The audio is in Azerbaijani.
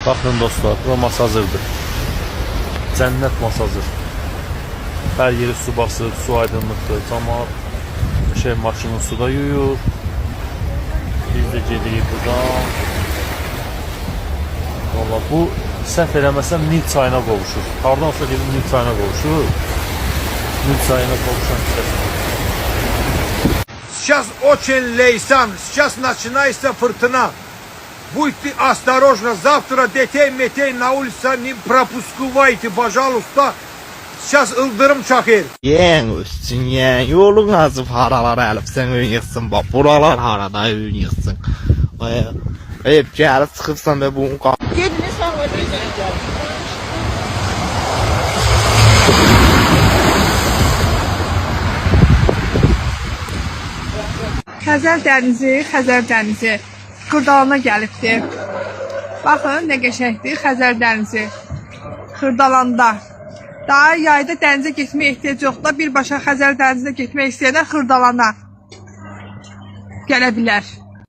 Baxın dostlar, bura masajırdır. Cənnət masajır. Hər yeri su basır, su aydınlıqdır. Camaat maşını suda yuyur. Biz də gedirik buradan. Valla bu səhv eləməsəm Nil çayına qovuşur. Hardansa gedib Nil çayına qovuşur. Nil çayına qovuşan hissəsi. Сейчас очень лейсан, сейчас начинается фортуна. Будьте осторожны, завтра детей на улице не пропускайте, пожалуйста. Сейчас ıldırım çakır. Yen üstün yen, yolun azı paralar alıp sen ön yıksın, bak buralar harada ön yıksın. Hep gelip çıkıpsan ve bunu kal. Gediniz sağ ödeyeceğim. Xəzər dənizi Xırdalana gəlibdir. Baxın, nə qəşəngdir Xəzər dənizi Xırdalanda. Daha yayda dənizə getməyə ehtiyac yoxdur. Birbaşa Xəzər dənizinə getmək istəyənlər Xırdalana gələ bilər.